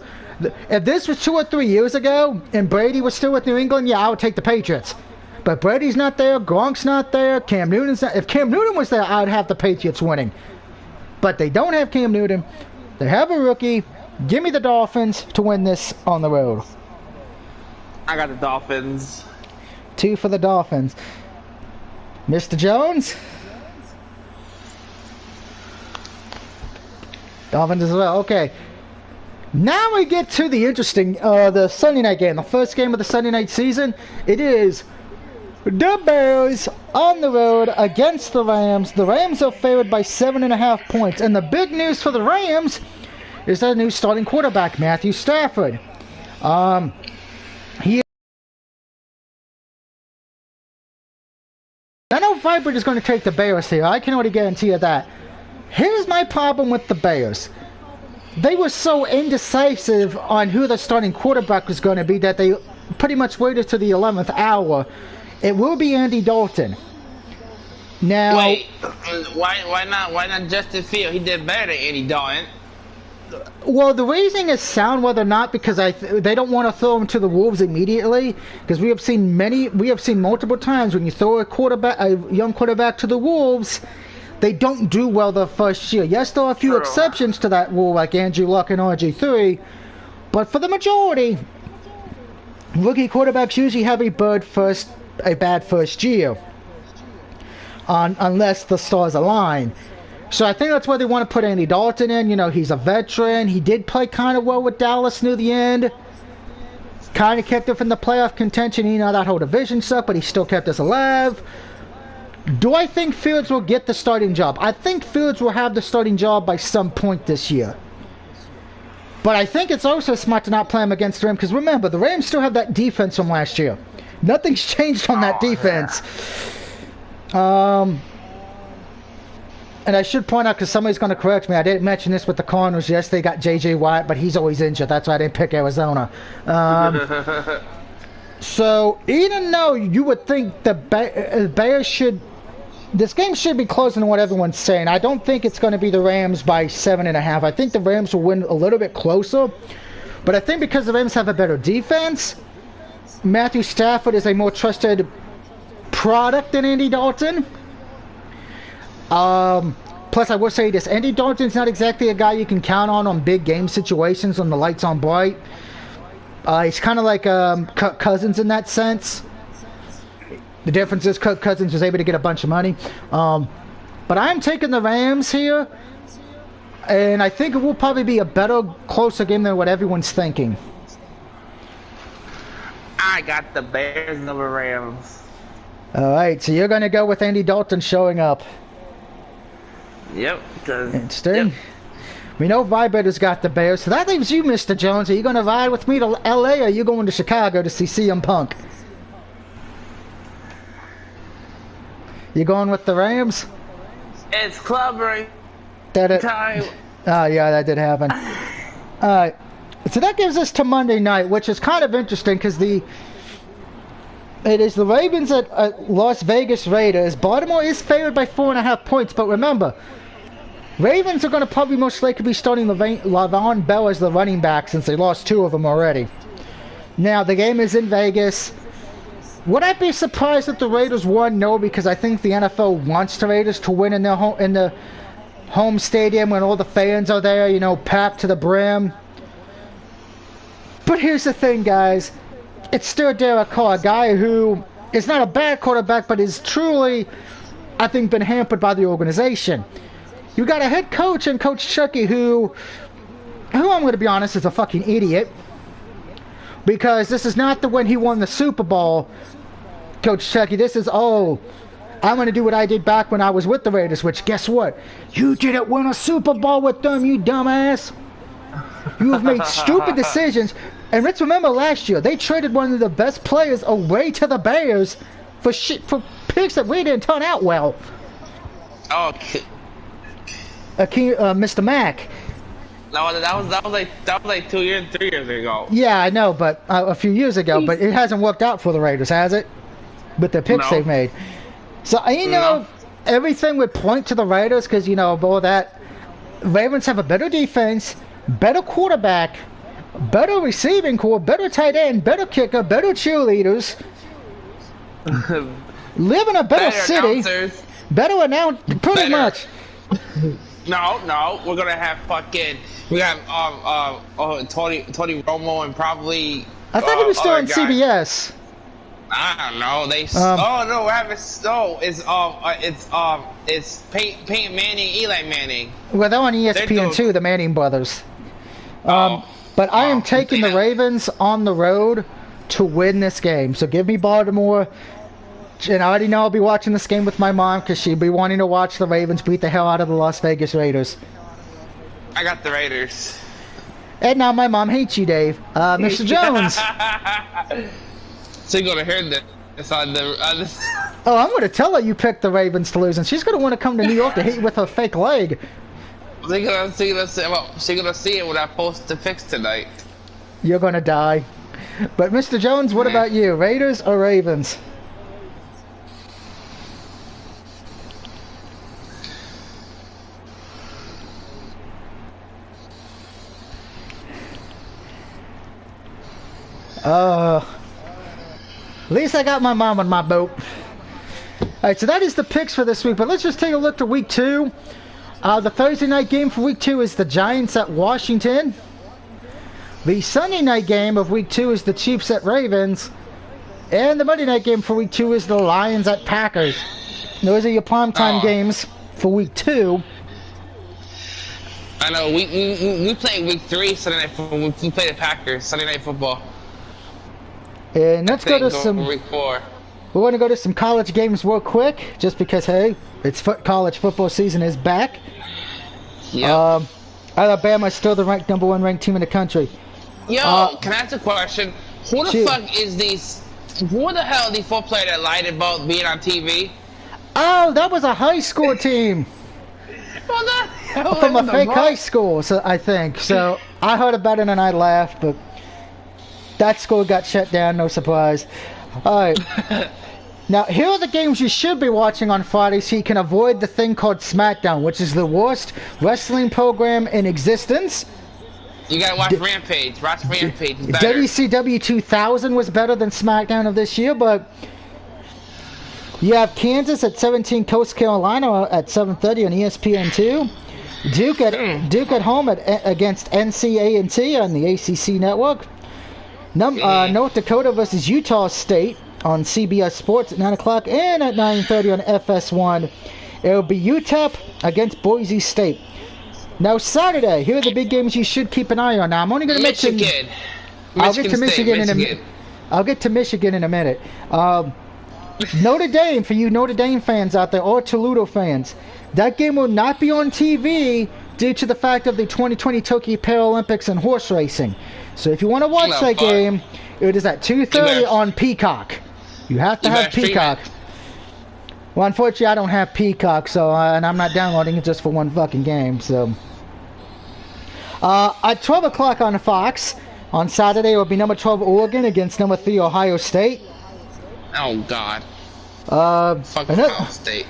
Speaker 1: If this was 2 or 3 years ago and Brady was still with New England, yeah, I would take the Patriots. But Brady's not there, Gronk's not there, Cam Newton's not. If Cam Newton was there, I'd have the Patriots winning. But they don't have Cam Newton. They have a rookie. Give me the Dolphins to win this on the road.
Speaker 2: I got the Dolphins.
Speaker 1: 2 for the Dolphins. Mr. Jones? Dolphins as well. Okay. Now we get to the interesting, the Sunday night game. The first game of the Sunday night season. It is the Bears on the road against the Rams. The Rams are favored by 7.5 points. And the big news for the Rams is their new starting quarterback, Matthew Stafford. I know Vibrant is going to take the Bears here. I can already guarantee you that. Here's my problem with the Bears. They were so indecisive on who the starting quarterback was going to be that they pretty much waited to the 11th hour. It will be Andy Dalton. Now,
Speaker 2: wait, why not Justin Fields? He did better than Andy Dalton.
Speaker 1: Well, the reasoning is sound, whether or not, because they don't want to throw him to the Wolves immediately. Because we have seen multiple times when you throw a young quarterback to the Wolves, they don't do well the first year. Yes, there are a few exceptions to that rule, like Andrew Luck and RG3, but for the majority, rookie quarterbacks usually have a bad first year, unless the stars align. So I think that's why they want to put Andy Dalton in. You know, he's a veteran. He did play kind of well with Dallas near the end. Kind of kept us in the playoff contention. You know, that whole division stuff, but he still kept us alive. Do I think Fields will get the starting job? I think Fields will have the starting job by some point this year. But I think it's also smart to not play him against the Rams, because remember, the Rams still have that defense from last year. Nothing's changed on that defense. And I should point out, because somebody's going to correct me, I didn't mention this with the Cardinals. Yes, they got J.J. Watt, but he's always injured. That's why I didn't pick Arizona. So, even though you would think the Bears should... This game should be closer than what everyone's saying. I don't think it's going to be the Rams by 7.5. I think the Rams will win a little bit closer. But I think because the Rams have a better defense, Matthew Stafford is a more trusted product than Andy Dalton. Plus, I will say this. Andy Dalton's not exactly a guy you can count on big game situations when the lights on bright. He's kind of like Kirk Cousins in that sense. The difference is Kirk Cousins was able to get a bunch of money. But I'm taking the Rams here. And I think it will probably be a better, closer game than what everyone's thinking.
Speaker 2: I got the Bears over Rams.
Speaker 1: Alright, so you're going to go with Andy Dalton showing up.
Speaker 2: Yep.
Speaker 1: Interesting.
Speaker 2: Yep.
Speaker 1: We know Vibrator's got the Bears, so that leaves you, Mr. Jones. Are you going to ride with me to LA, or are you going to Chicago to see CM Punk? You going with the Rams?
Speaker 2: It's clubbering time.
Speaker 1: Oh, yeah, that did happen. Alright. So that gives us to Monday night, which is kind of interesting because it is the Ravens at Las Vegas Raiders. Baltimore is favored by 4.5 points, but remember, Ravens are going to probably most likely be starting Le'Veon Bell as the running back since they lost 2 of them already. Now, the game is in Vegas. Would I be surprised if the Raiders won? No, because I think the NFL wants the Raiders to win in the home stadium when all the fans are there, you know, packed to the brim. But here's the thing, guys. It's still Derek Carr, a guy who is not a bad quarterback, but is truly, I think, been hampered by the organization. You got a head coach and Coach Chucky who I'm going to be honest, is a fucking idiot. Because this is not the when he won the Super Bowl, Coach Chucky. This is, I'm going to do what I did back when I was with the Raiders, which, guess what? You didn't win a Super Bowl with them, you dumbass. You have made stupid decisions. And let's remember last year, they traded one of the best players away to the Bears for picks that really didn't turn out well.
Speaker 2: Okay.
Speaker 1: Mr. Mack.
Speaker 2: No, that was like 3 years ago.
Speaker 1: Yeah, I know, but a few years ago. But it hasn't worked out for the Raiders, has it? With the picks they've made. So, everything would point to the Raiders because, all that. Ravens have a better defense, better quarterback, better receiving core, better tight end, better kicker, better cheerleaders. Live in a better city.
Speaker 2: Announcers.
Speaker 1: Better announce, pretty much.
Speaker 2: No, we're gonna have we got Tony Romo and probably.
Speaker 1: I thought he was still on CBS.
Speaker 2: I don't know. It's Peyton Manning, Eli Manning.
Speaker 1: Well, they're on ESPN too, the Manning brothers. But I am taking the Ravens on the road to win this game. So give me Baltimore. And I already know I'll be watching this game with my mom because she'll be wanting to watch the Ravens beat the hell out of the Las Vegas Raiders.
Speaker 2: I got the Raiders.
Speaker 1: And now my mom hates you, Dave. Mr. Jones.
Speaker 2: So you're going to hear this on the...
Speaker 1: Oh, I'm going to tell her you picked the Ravens to lose, and she's going to want to come to New York to hit you with her fake leg.
Speaker 2: She's going to see it when I post the picks tonight.
Speaker 1: You're going to die. But Mr. Jones, what about you? Raiders or Ravens? At least I got my mom on my boat. Alright, so that is the picks for this week, but let's just take a look to week 2. The Thursday night game for week 2 is the Giants at Washington. The Sunday night game of week 2 is the Chiefs at Ravens. And the Monday night game for week 2 is the Lions at Packers. Those are your primetime games for week 2.
Speaker 2: I know, we played week 3 Sunday night football. We played the Packers Sunday night football.
Speaker 1: And let's go to some...
Speaker 2: Week 4.
Speaker 1: We're going to go to some college games real quick, just because, hey, college football season is back.
Speaker 2: Yep.
Speaker 1: Alabama's still the number 1 ranked team in the country.
Speaker 2: Yo, can I ask a question? Who the fuck is these... Who the hell are these 4 players that lied about being on TV?
Speaker 1: Oh, that was a high school team.
Speaker 2: Well, that
Speaker 1: From a
Speaker 2: was the
Speaker 1: fake high
Speaker 2: most-
Speaker 1: school, so I think. So I heard about it and I laughed, but that school got shut down, no surprise. Alright. Now, here are the games you should be watching on Friday so you can avoid the thing called SmackDown, which is the worst wrestling program in existence.
Speaker 2: You gotta watch Rampage. Watch Rampage. It's better.
Speaker 1: WCW 2000 was better than SmackDown of this year, but you have Kansas at 17, Coast Carolina at 7:30 on ESPN2. Duke at home against NCA&T on the ACC network. North Dakota versus Utah State on CBS Sports at 9 o'clock, and at 9:30 on FS1 it'll be UTEP against Boise State. Now Saturday, here are the big games you should keep an eye on. Now I'm only going to mention I'll get to Michigan in a minute. Notre Dame, for you Notre Dame fans out there, or Toledo fans, that game will not be on TV due to the fact of the 2020 Tokyo Paralympics and horse racing. So if you want to watch that game, it is at 2:30 on Peacock. You have to have Peacock. Well, unfortunately, I don't have Peacock, so and I'm not downloading it just for one fucking game. So at 12 o'clock on Fox on Saturday, it will be number 12 Oregon against number 3 Ohio State.
Speaker 2: Oh God. Fuck Ohio State.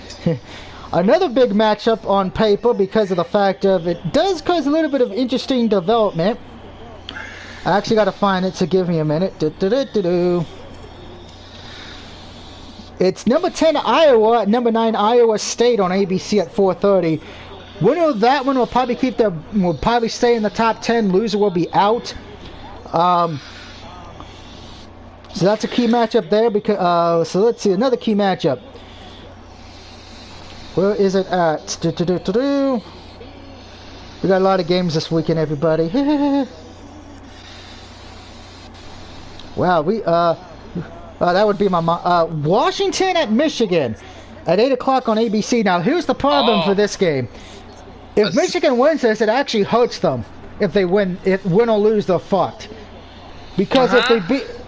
Speaker 1: Another big matchup on paper because of the fact of it does cause a little bit of interesting development. I actually got to find it, so give me a minute. It's number 10 Iowa, number 9 Iowa State on ABC at 4:30. Winner of that one will probably stay in the top 10. Loser will be out. So that's a key matchup there. Because so let's see another key matchup. Where is it at? We got a lot of games this weekend, everybody. Wow, that would be my Washington at Michigan at 8 o'clock on ABC. Now, here's the problem for this game. If Michigan wins this, it actually hurts them. If they win or lose, they're fucked. Because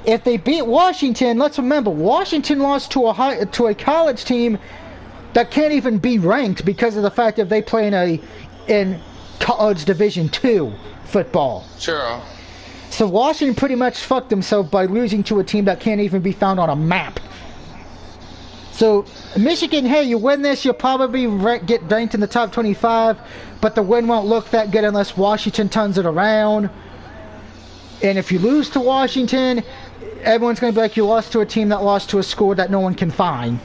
Speaker 1: if they beat Washington, let's remember Washington lost to a college team that can't even be ranked because of the fact that they play in college Division II football.
Speaker 2: Sure.
Speaker 1: So Washington pretty much fucked himself by losing to a team that can't even be found on a map. So Michigan, hey, you win this, you'll probably get ranked in the top 25, but the win won't look that good unless Washington turns it around. And if you lose to Washington, everyone's going to be like, you lost to a team that lost to a score that no one can find.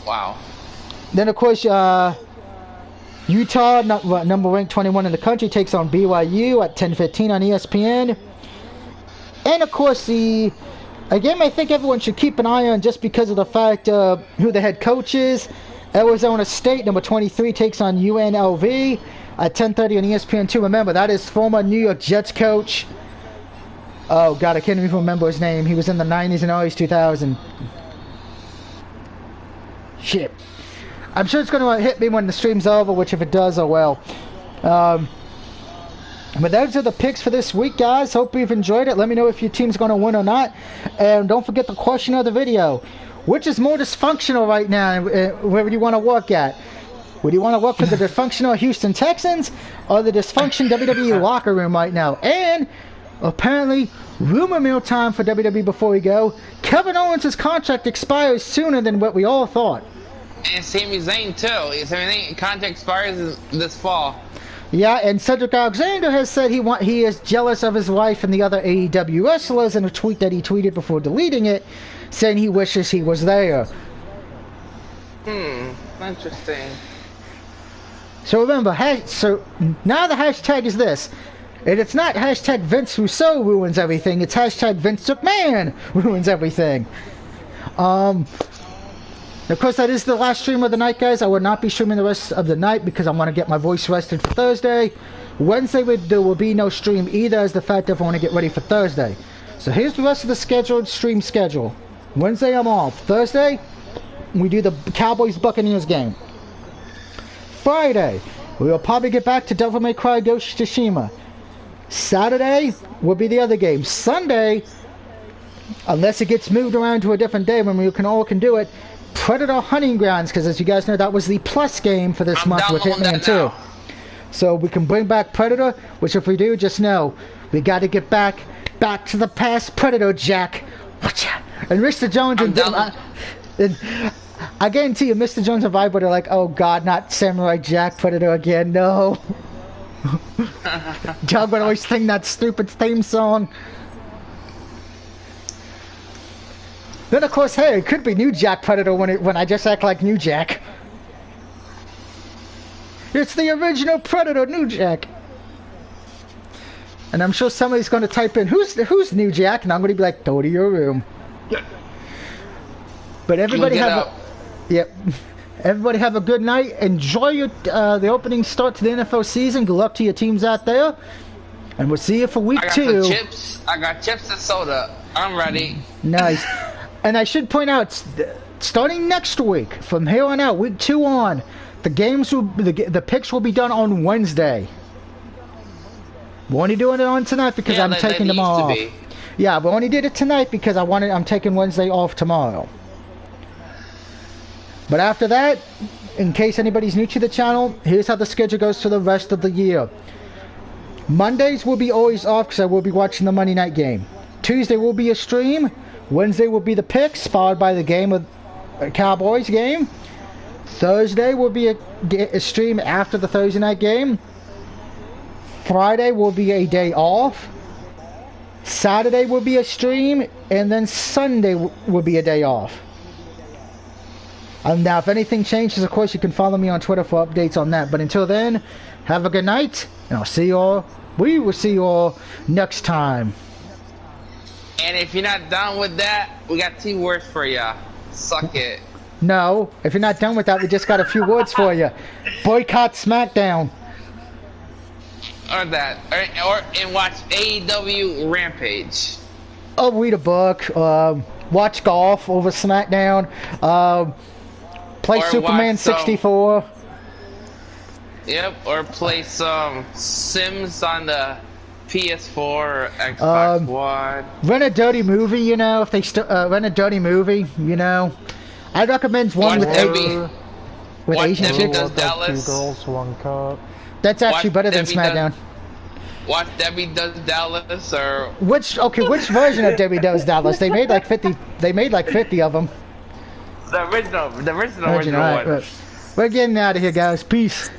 Speaker 2: Wow.
Speaker 1: Then, of course, Utah, number ranked 21 in the country, takes on BYU at 10:15 on ESPN. And, of course, a game I think everyone should keep an eye on just because of the fact who the head coach is. Arizona State, number 23, takes on UNLV at 10:30 on ESPN2. Remember, that is former New York Jets coach. Oh, God, I can't even remember his name. He was in the 90s and early 2000s. Shit. I'm sure it's going to hit me when the stream's over, which if it does, oh well. But those are the picks for this week, guys. Hope you've enjoyed it. Let me know if your team's going to win or not. And don't forget the question of the video. Which is more dysfunctional right now? Where do you want to work at? Would you want to work for the dysfunctional Houston Texans or the dysfunction WWE locker room right now? And apparently, rumor mill time for WWE before we go. Kevin Owens' contract expires sooner than what we all thought.
Speaker 2: And Sami Zayn too. Sami Zayn contract expires this fall.
Speaker 1: Yeah, and Cedric Alexander has said he is jealous of his wife and the other AEW wrestlers in a tweet that he tweeted before deleting it, saying he wishes he was there.
Speaker 2: Interesting.
Speaker 1: So remember, so now the hashtag is this. And it's not hashtag Vince Russo ruins everything, it's hashtag Vince McMahon ruins everything. Of course, that is the last stream of the night, guys. I will not be streaming the rest of the night because I want to get my voice rested for Thursday. Wednesday, there will be no stream either, as the fact that I want to get ready for Thursday. So here's the rest of the scheduled stream schedule. Wednesday, I'm off. Thursday, we do the Cowboys-Buccaneers game. Friday, we will probably get back to Devil May Cry Ghost of Tsushima. Saturday will be the other game. Sunday, unless it gets moved around to a different day when we all can do it, Predator Hunting Grounds, because as you guys know, that was the plus game for this month with Hitman 2. So we can bring back Predator, which if we do, just know, we got to get back to the past Predator, Jack. And Mr. Jones and I guarantee you, Mr. Jones and Vibe are like, oh god, not Samurai Jack Predator again, no. John would always sing that stupid theme song. Then of course, hey, it could be New Jack Predator when I just act like New Jack. It's the original Predator, New Jack. And I'm sure somebody's going to type in, who's New Jack? And I'm going to be like, go to your room. But everybody everybody have a good night. Enjoy your the opening start to the NFL season. Good luck to your teams out there. And we'll see you for week 2.
Speaker 2: I got chips and soda. I'm ready.
Speaker 1: Nice. And I should point out, starting next week, from here on out, week 2 on, the games will the picks will be done on Wednesday. We're only doing it on tonight because I'm taking them off. Yeah, we only did it tonight because I'm taking Wednesday off tomorrow. But after that, in case anybody's new to the channel, here's how the schedule goes for the rest of the year. Mondays will be always off because I will be watching the Monday night game. Tuesday will be a stream. Wednesday will be the picks, followed by the game of Cowboys game. Thursday will be a stream after the Thursday night game. Friday will be a day off. Saturday will be a stream, and then Sunday will be a day off. Now, if anything changes, of course, you can follow me on Twitter for updates on that. But until then, have a good night, and I'll see you all. We will see you all next time.
Speaker 2: And if you're not done with that, we got 2 words for ya. Suck it.
Speaker 1: No, if you're not done with that, we just got a few words for you. Boycott SmackDown.
Speaker 2: Or that. And watch AEW Rampage.
Speaker 1: Oh, read a book. Watch golf over SmackDown. Play
Speaker 2: Or
Speaker 1: Superman 64.
Speaker 2: Yep, or play some Sims on the PS4 or Xbox One.
Speaker 1: Rent a dirty movie, you know, if they rent a dirty movie, you know. I'd recommend one with Asian chicks.
Speaker 2: Does Dallas.
Speaker 3: 2 girls, 1 cup.
Speaker 1: That's actually better than SmackDown.
Speaker 2: Watch Debbie Does Dallas or
Speaker 1: which version of Debbie Does Dallas? They made like 50 of them.
Speaker 2: The original
Speaker 1: Right,
Speaker 2: one.
Speaker 1: we're getting out of here, guys. Peace.